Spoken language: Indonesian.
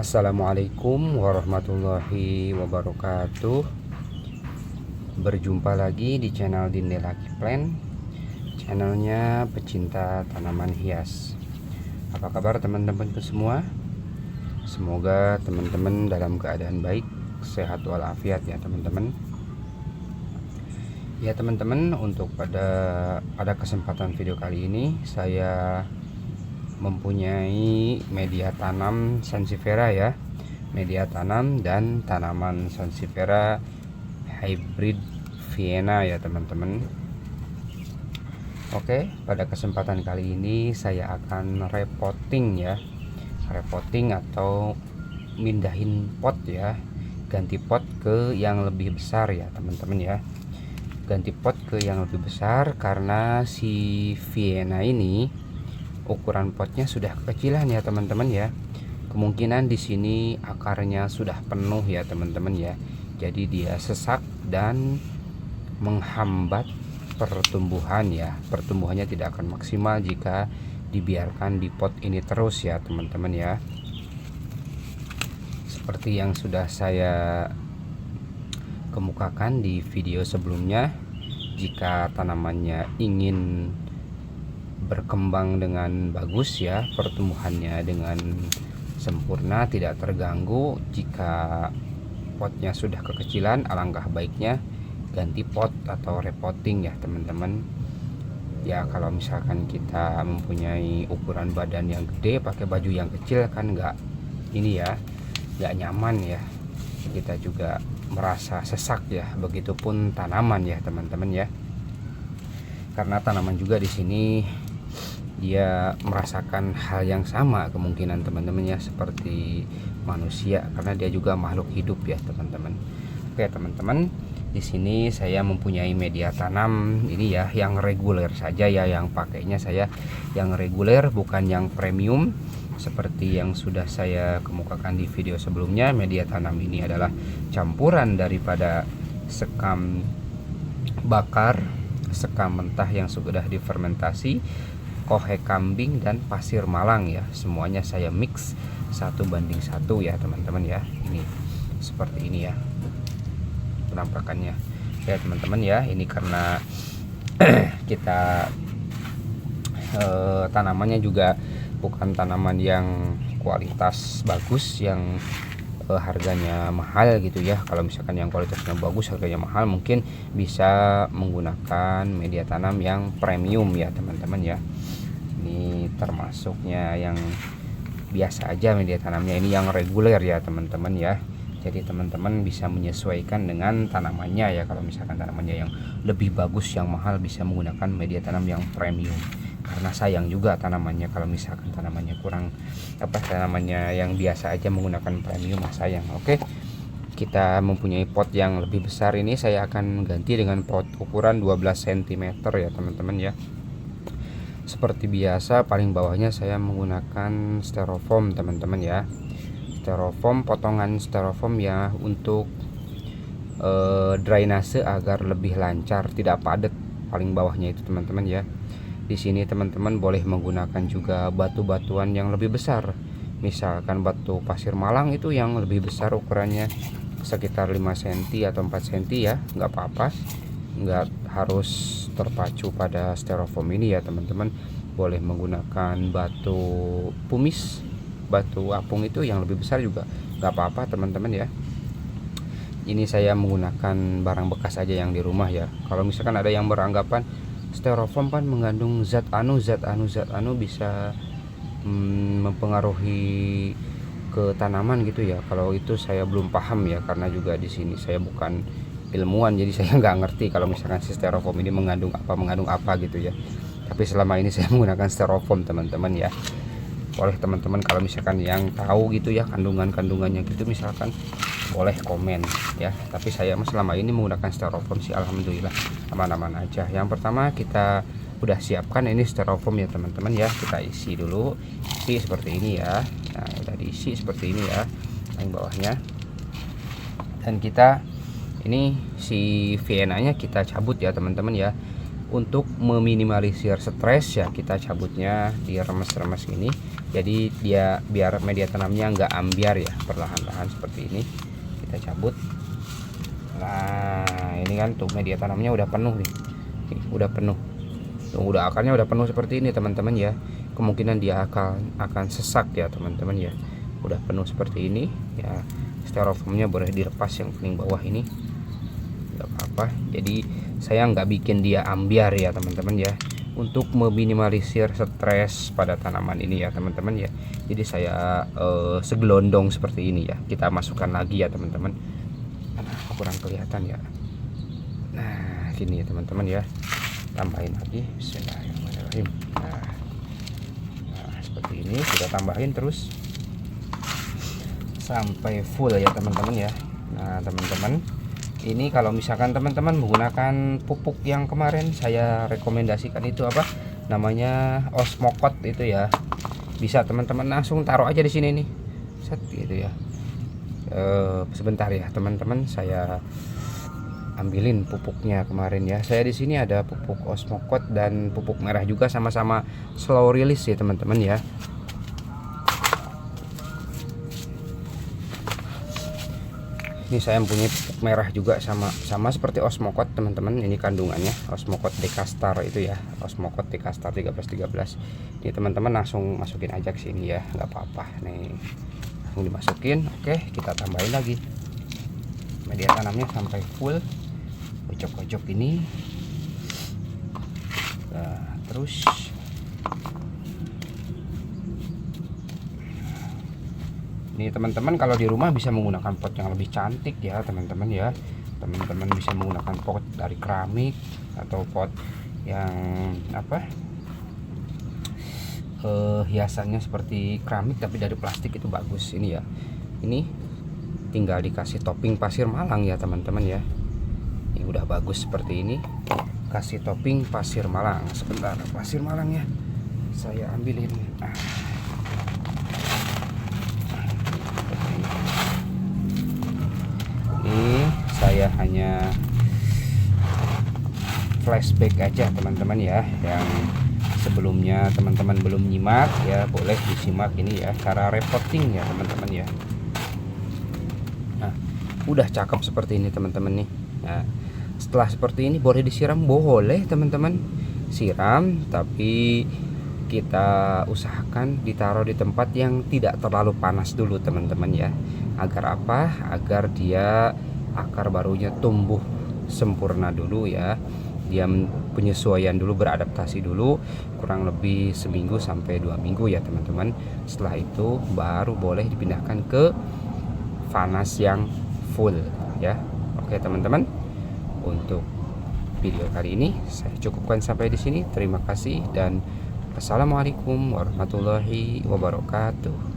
Assalamualaikum warahmatullahi wabarakatuh. Berjumpa lagi di channel Dinde Lucky Plant, channelnya pecinta tanaman hias. Apa kabar teman-temanku semua? Semoga teman-teman dalam keadaan baik, sehat walafiat ya teman-teman. Ya teman-teman, untuk pada kesempatan video kali ini saya mempunyai media tanam Sansevieria ya, media tanam dan tanaman Sansevieria hybrid Vienna ya teman-teman. Oke, pada kesempatan kali ini saya akan repotting ya, repotting atau mindahin pot ya, ganti pot ke yang lebih besar ya teman-teman ya, ganti pot ke yang lebih besar karena si Vienna ini ukuran potnya sudah kekecilan ya teman-teman ya. Kemungkinan di sini akarnya sudah penuh ya teman-teman ya. Jadi dia sesak dan menghambat pertumbuhan ya. Pertumbuhannya tidak akan maksimal jika dibiarkan di pot ini terus ya teman-teman ya. Seperti yang sudah saya kemukakan di video sebelumnya, jika tanamannya ingin berkembang dengan bagus ya, pertumbuhannya dengan sempurna, tidak terganggu, jika potnya sudah kekecilan, alangkah baiknya ganti pot atau repotting ya teman-teman ya. Kalau misalkan kita mempunyai ukuran badan yang gede, pakai baju yang kecil kan nggak ini ya, nggak nyaman ya, kita juga merasa sesak ya. Begitupun tanaman ya teman-teman ya, karena tanaman juga di sini dia merasakan hal yang sama kemungkinan teman-teman ya, seperti manusia, karena dia juga makhluk hidup ya teman-teman. Oke teman-teman, di sini saya mempunyai media tanam ini ya, yang reguler saja ya, yang pakainya saya yang reguler, bukan yang premium seperti yang sudah saya kemukakan di video sebelumnya. Media tanam ini adalah campuran daripada sekam bakar, sekam mentah yang sudah difermentasi, kohe kambing dan pasir malang ya. Semuanya saya mix 1:1 ya teman-teman ya. Ini seperti ini ya penampakannya ya teman-teman ya. Ini karena kita tanamannya juga bukan tanaman yang kualitas bagus, yang harganya mahal gitu ya. Kalau misalkan yang kualitasnya bagus, harganya mahal, mungkin bisa menggunakan media tanam yang premium ya teman-teman ya. Ini termasuknya yang biasa aja media tanamnya, ini yang reguler ya teman-teman ya. Jadi teman-teman bisa menyesuaikan dengan tanamannya ya. Kalau misalkan tanamannya yang lebih bagus, yang mahal, bisa menggunakan media tanam yang premium, karena sayang juga tanamannya kalau misalkan tanamannya kurang tanamannya yang biasa aja menggunakan premium, sayang. Oke, kita mempunyai pot yang lebih besar, ini saya akan ganti dengan pot ukuran 12 cm ya teman-teman ya. Seperti biasa, paling bawahnya saya menggunakan styrofoam teman-teman ya, styrofoam, potongan styrofoam ya, untuk drainase agar lebih lancar, tidak padat paling bawahnya itu teman-teman ya. Di sini teman-teman boleh menggunakan juga batu-batuan yang lebih besar, misalkan batu pasir malang itu yang lebih besar ukurannya, sekitar 5 cm atau 4 cm ya, nggak apa-apa, nggak harus terpacu pada styrofoam ini ya teman-teman. Boleh menggunakan batu pumis, batu apung itu yang lebih besar juga nggak apa-apa teman-teman ya. Ini saya menggunakan barang bekas aja yang di rumah ya. Kalau misalkan ada yang beranggapan styrofoam kan mengandung zat anu bisa mempengaruhi ke tanaman gitu ya. Kalau itu saya belum paham ya, karena juga di sini saya bukan ilmuwan, jadi saya nggak ngerti kalau misalkan si styrofoam ini mengandung apa gitu ya. Tapi selama ini saya menggunakan styrofoam teman-teman ya. Boleh teman-teman kalau misalkan yang tahu gitu ya kandungannya gitu, misalkan boleh komen ya. Tapi saya selama ini menggunakan styrofoam sih, alhamdulillah aman-aman aja. Yang pertama kita udah siapkan ini styrofoam ya teman-teman ya, kita isi dulu, isi seperti ini ya. Nah udah diisi seperti ini ya yang bawahnya, dan kita ini si Vienna nya kita cabut ya teman-teman ya. Untuk meminimalisir stres ya, kita cabutnya diremes-remes ini Jadi dia biar media tanamnya nggak ambiar ya, perlahan-lahan seperti ini kita cabut. Nah ini kan tuh media tanamnya udah penuh nih, udah penuh, udah akarnya udah penuh seperti ini teman-teman ya. Kemungkinan dia akan sesak ya teman-teman ya. Udah penuh seperti ini ya, styrofoamnya boleh dilepas yang paling bawah ini, nggak apa-apa. Jadi saya nggak bikin dia ambiar ya teman-teman ya, untuk meminimalisir stres pada tanaman ini ya teman-teman ya. Jadi saya segelondong seperti ini ya, kita masukkan lagi ya teman-teman. Kurang kelihatan ya. Nah gini ya teman-teman ya, tambahin lagi. Bismillahirrahmanirrahim. Nah seperti ini kita tambahin terus sampai full ya teman-teman ya. Nah teman-teman, ini kalau misalkan teman-teman menggunakan pupuk yang kemarin saya rekomendasikan itu apa namanya, Osmocote itu ya, bisa teman-teman langsung taruh aja di sini nih, set gitu ya. Sebentar ya teman-teman, saya ambilin pupuknya kemarin ya. Saya di sini ada pupuk Osmocote dan pupuk merah juga, sama-sama slow release ya teman-teman ya. Ini saya punya pupuk merah juga, sama seperti Osmocote teman-teman. Ini kandungannya Osmocote Dekastar itu ya, Osmocote Dekastar 1313. Ini teman-teman langsung masukin aja ke sini ya, nggak apa-apa nih, langsung dimasukin. Oke, kita tambahin lagi media tanamnya sampai full, kocok-kocok ini. Nah, terus ini teman-teman kalau di rumah bisa menggunakan pot yang lebih cantik ya teman-teman ya. Teman-teman bisa menggunakan pot dari keramik atau pot yang apa, hiasannya seperti keramik tapi dari plastik, itu bagus ini ya. Ini tinggal dikasih topping pasir Malang ya teman-teman ya. Ini udah bagus seperti ini, kasih topping pasir Malang. Sebentar, pasir Malangnya saya ambilin. Ini saya hanya flashback aja teman-teman ya, yang sebelumnya teman-teman belum nyimak ya, boleh disimak ini ya, cara repotting ya teman-teman ya. Nah udah cakep seperti ini teman-teman nih. Nah setelah seperti ini boleh disiram, boleh teman-teman siram, tapi kita usahakan ditaruh di tempat yang tidak terlalu panas dulu teman-teman ya. Agar apa? Agar dia akar barunya tumbuh sempurna dulu ya, dia penyesuaian dulu, beradaptasi dulu kurang lebih seminggu sampai 2 minggu ya teman-teman. Setelah itu baru boleh dipindahkan ke vanas yang full ya. Oke teman-teman, untuk video kali ini saya cukupkan sampai di sini. Terima kasih dan assalamualaikum warahmatullahi wabarakatuh.